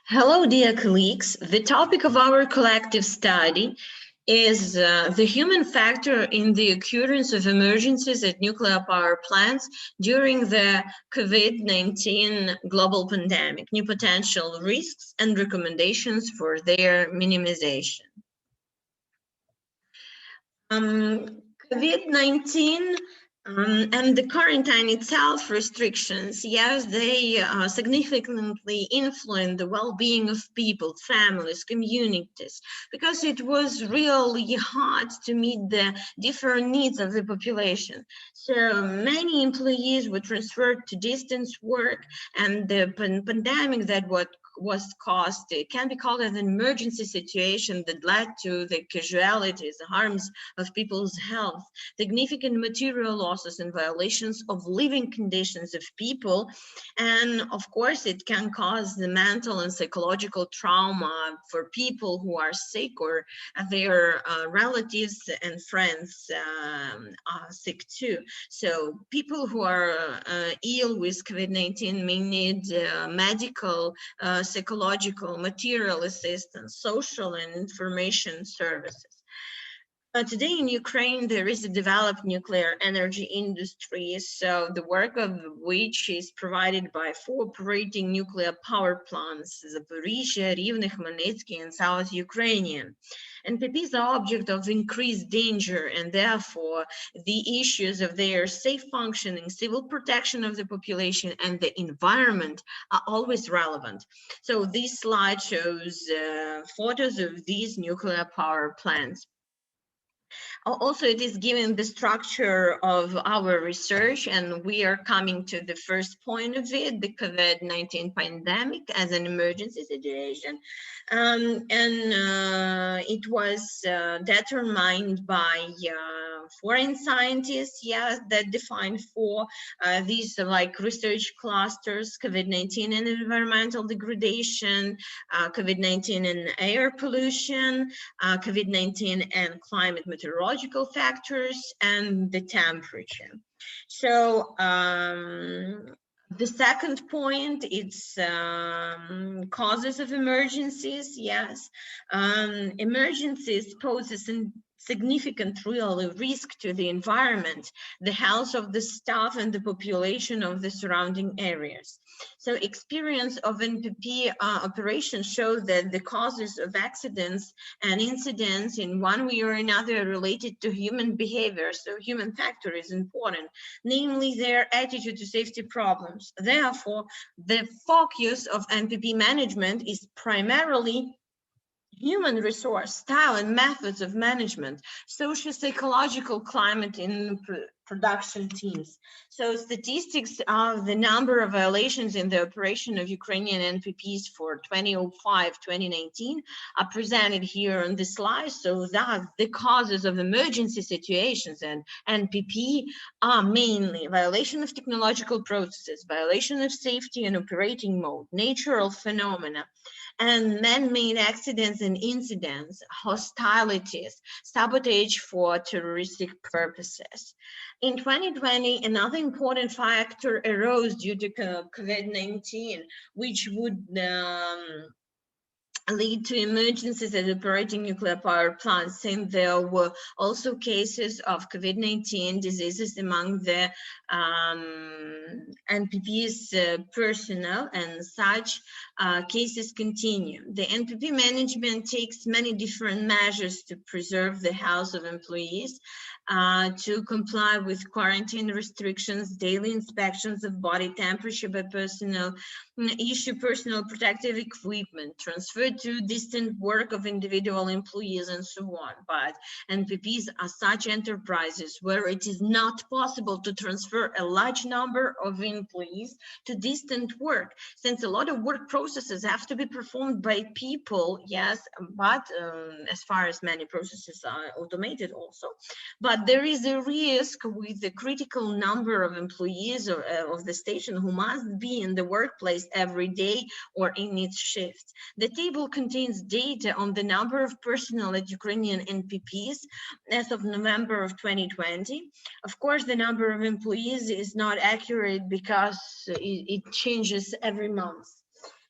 Hello, dear colleagues. The topic of our collective study is the human factor in the occurrence of emergencies at nuclear power plants during the COVID-19 global pandemic, new potential risks and recommendations for their minimization. COVID-19 and the quarantine itself restrictions, yes, they significantly influence the well-being of people, families, communities, because it was really hard to meet the different needs of the population. So many employees were transferred to distance work, and the pandemic that was caused, it can be called an emergency situation that led to the casualties, the harms of people's health, significant material losses and violations of living conditions of people. And of course, it can cause the mental and psychological trauma for people who are sick or their relatives and friends are sick too. So people who are ill with COVID-19 may need medical, psychological, material assistance, social and information services. Today in Ukraine, there is a developed nuclear energy industry, so the work of which is provided by 4 operating nuclear power plants, Zaporizhzhia, Rivne, Khmelnytsky, and South Ukrainian. NPP is the object of increased danger, and therefore the issues of their safe functioning, civil protection of the population, and the environment are always relevant. So this slide shows photos of these nuclear power plants. Also, it is given the structure of our research, and we are coming to the first point of it, the COVID-19 pandemic as an emergency situation. It was determined by foreign scientists, that defined 4 these like research clusters: COVID-19 and environmental degradation, COVID-19 and air pollution, COVID-19 and climate meteorological factors, and the temperature. So the second point, it's causes of emergencies. Yes, emergencies poses a significant real risk to the environment, the health of the staff, and the population of the surrounding areas. So experience of NPP operations show that the causes of accidents and incidents in one way or another are related to human behavior. So human factor is important, namely their attitude to safety problems. Therefore, the focus of NPP management is primarily human resource, style and methods of management, socio-psychological climate in production teams. So statistics of the number of violations in the operation of Ukrainian NPPs for 2005-2019 are presented here on the slide. So that the causes of emergency situations and NPP are mainly violation of technological processes, violation of safety and operating mode, natural phenomena, and man-made accidents and incidents, hostilities, sabotage for terroristic purposes. In 2020, another important factor arose due to COVID-19, which would lead to emergencies at operating nuclear power plants, and there were also cases of COVID-19 diseases among the NPP's personnel, and such cases continue. The NPP management takes many different measures to preserve the health of employees, to comply with quarantine restrictions, daily inspections of body temperature by personnel, issue personal protective equipment, transfer to distant work of individual employees, and so on. But NPPs are such enterprises where it is not possible to transfer a large number of employees to distant work, since a lot of work processes have to be performed by people, yes, but as far as many processes are automated also. But there is a risk with the critical number of employees of the station who must be in the workplace every day or in its shifts. The table contains data on the number of personnel at Ukrainian NPPs as of November of 2020. Of course, the number of employees is not accurate because it changes every month.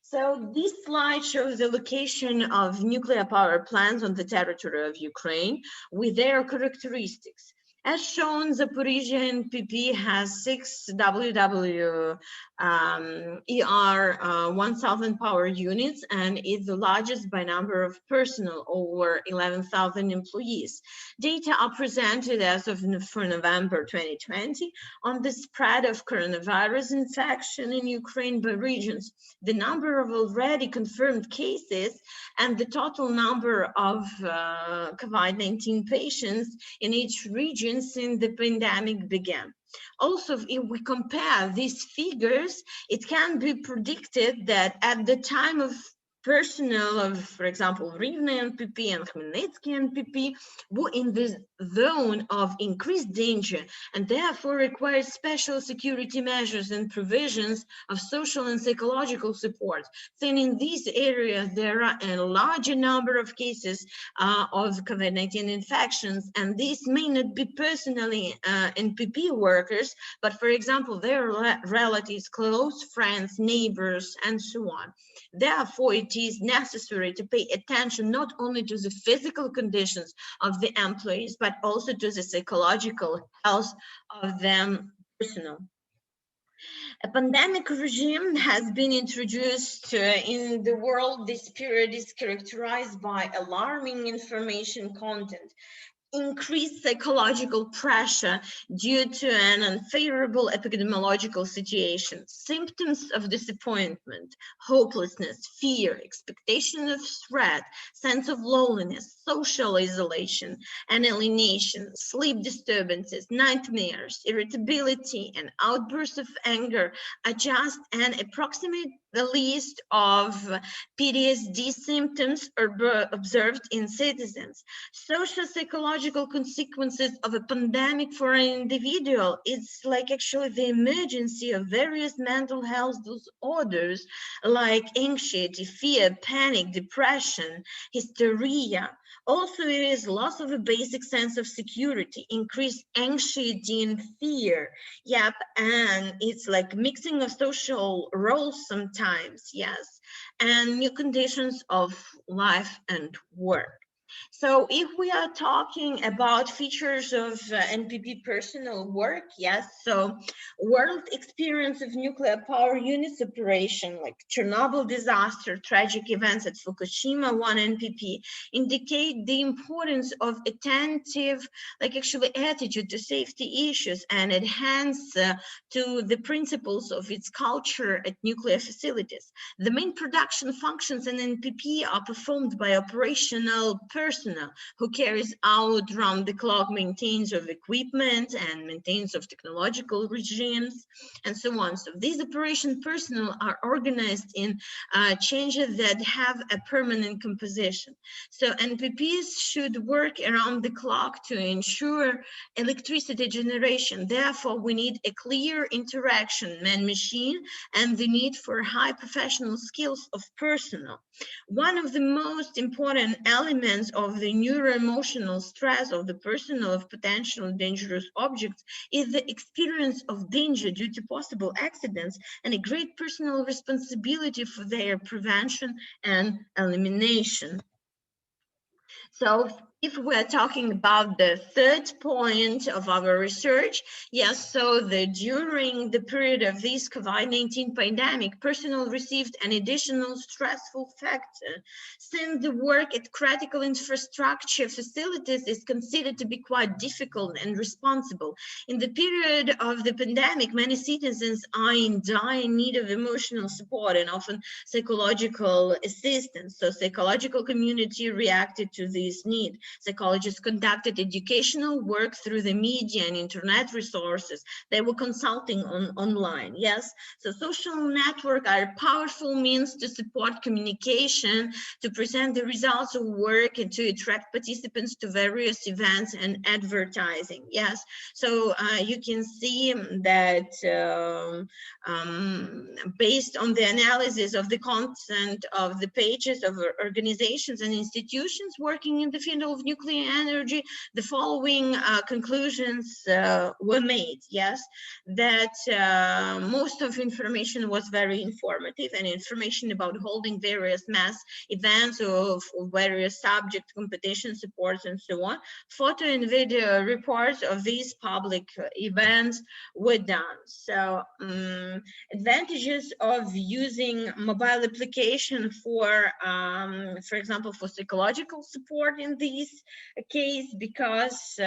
So this slide shows the location of nuclear power plants on the territory of Ukraine with their characteristics. As shown, Zaporizhzhia NPP has 6 WW ER 1000 power units and is the largest by number of personnel, over 11,000 employees. Data are presented as of for November 2020 on the spread of coronavirus infection in Ukraine by regions, the number of already confirmed cases, and the total number of COVID-19 patients in each region since the pandemic began. Also, if we compare these figures, it can be predicted that at the time of personnel of, for example, Rivne NPP and Khmelnytsky NPP were in the zone of increased danger and therefore require special security measures and provisions of social and psychological support. Then in these areas, there are a larger number of cases of COVID-19 infections, and these may not be personally NPP workers, but for example, their relatives, close friends, neighbors, and so on. Therefore, it is necessary to pay attention not only to the physical conditions of the employees, but also to the psychological health of them personnel. A pandemic regime has been introduced in the world. This period is characterized by alarming information content, increased psychological pressure due to an unfavorable epidemiological situation, symptoms of disappointment, hopelessness, fear, expectation of threat, sense of loneliness, social isolation and alienation, sleep disturbances, nightmares, irritability, and outbursts of anger are just an approximate list of PTSD symptoms observed in citizens. Socio-psychological consequences of a pandemic for an individual, it's like actually the emergency of various mental health disorders like anxiety, fear, panic, depression, hysteria. Also, it is loss of a basic sense of security, increased anxiety and fear. Yep, and it's like mixing of social roles sometimes, yes, and new conditions of life and work. So if we are talking about features of NPP personal work, yes, so world experience of nuclear power units operation, like Chernobyl disaster, tragic events at Fukushima 1 NPP, indicate the importance of attentive, like actually attitude to safety issues and adherence to the principles of its culture at nuclear facilities. The main production functions in NPP are performed by operational personnel who carries out round-the-clock maintenance of equipment and maintenance of technological regimes and so on. So these operation personnel are organized in changes that have a permanent composition. So NPPs should work around the clock to ensure electricity generation. Therefore, we need a clear interaction man-machine and the need for high professional skills of personnel. One of the most important elements of the neuroemotional stress of the personnel of potential dangerous objects is the experience of danger due to possible accidents and a great personal responsibility for their prevention and elimination. So if we're talking about the third point of our research, yes, so during the period of this COVID-19 pandemic, personnel received an additional stressful factor, since the work at critical infrastructure facilities is considered to be quite difficult and responsible. In the period of the pandemic, many citizens are in dire need of emotional support and often psychological assistance. So psychological community reacted to this need. Psychologists conducted educational work through the media and internet resources. They were consulting online, yes. So social networks are a powerful means to support communication, to present the results of work and to attract participants to various events and advertising, yes. So you can see that based on the analysis of the content of the pages of organizations and institutions working in the field of nuclear energy, the following conclusions were made. Yes, that most of information was very informative, and information about holding various mass events of various subject competition supports and so on. Photo and video reports of these public events were done. So advantages of using mobile application for example, for psychological support in this case, because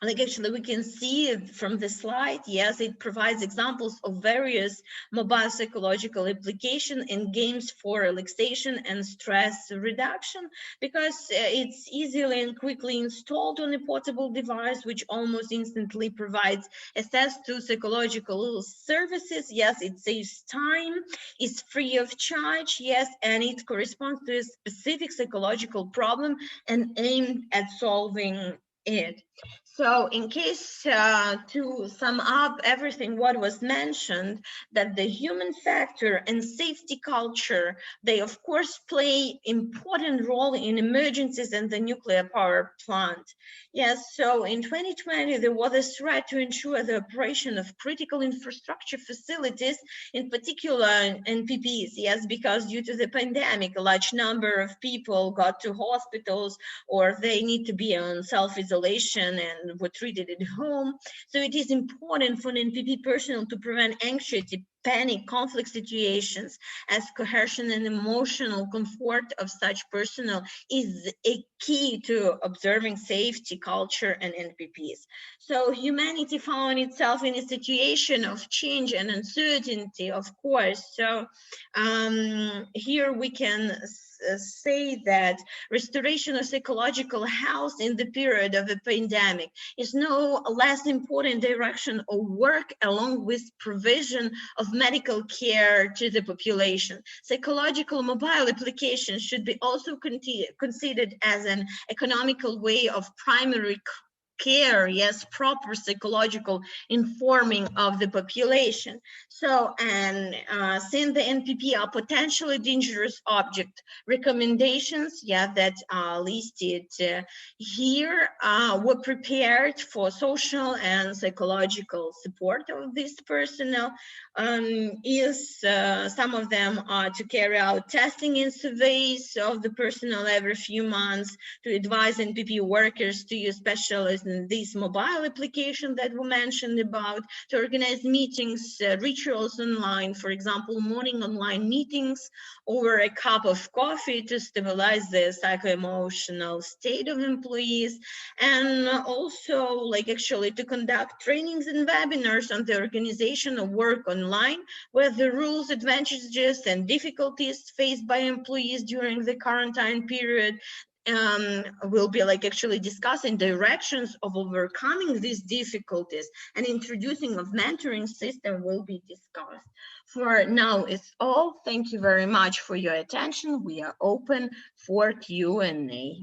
like actually we can see from the slide, yes, it provides examples of various mobile psychological application and games for relaxation and stress reduction, because it's easily and quickly installed on a portable device, which almost instantly provides access to psychological services. Yes, it saves time, it's free of charge, yes, and it corresponds to a specific psychological problem and aimed at solving it. So in case to sum up everything what was mentioned, that the human factor and safety culture, they of course play important role in emergencies and the nuclear power plant. Yes, so in 2020 there was a threat to ensure the operation of critical infrastructure facilities, in particular NPPs, yes, because due to the pandemic a large number of people got to hospitals or they need to be on self-isolation and were treated at home. So it is important for NPP personnel to prevent anxiety, panic, conflict situations, as cohesion and emotional comfort of such personnel is a key to observing safety culture and NPPs. So humanity found itself in a situation of change and uncertainty, of course. So here we can say that restoration of psychological health in the period of a pandemic is no less important direction of work, along with provision of medical care to the population. Psychological mobile applications should be also considered as an economical way of primary care, yes, proper psychological informing of the population. So, and since the NPP are potentially dangerous object, recommendations, yeah, that are listed here were prepared for social and psychological support of this personnel. Some of them are to carry out testing and surveys of the personnel every few months, to advise NPP workers to use specialists in this mobile application that we mentioned about, to organize meetings, rituals online, for example, morning online meetings over a cup of coffee to stabilize the psycho-emotional state of employees, and also like actually to conduct trainings and webinars on the organization of work online, where the rules, advantages, and difficulties faced by employees during the quarantine period will be like actually discussing directions of overcoming these difficulties, and introducing of mentoring system will be discussed. For now, it's all. Thank you very much for your attention. We are open for Q&A.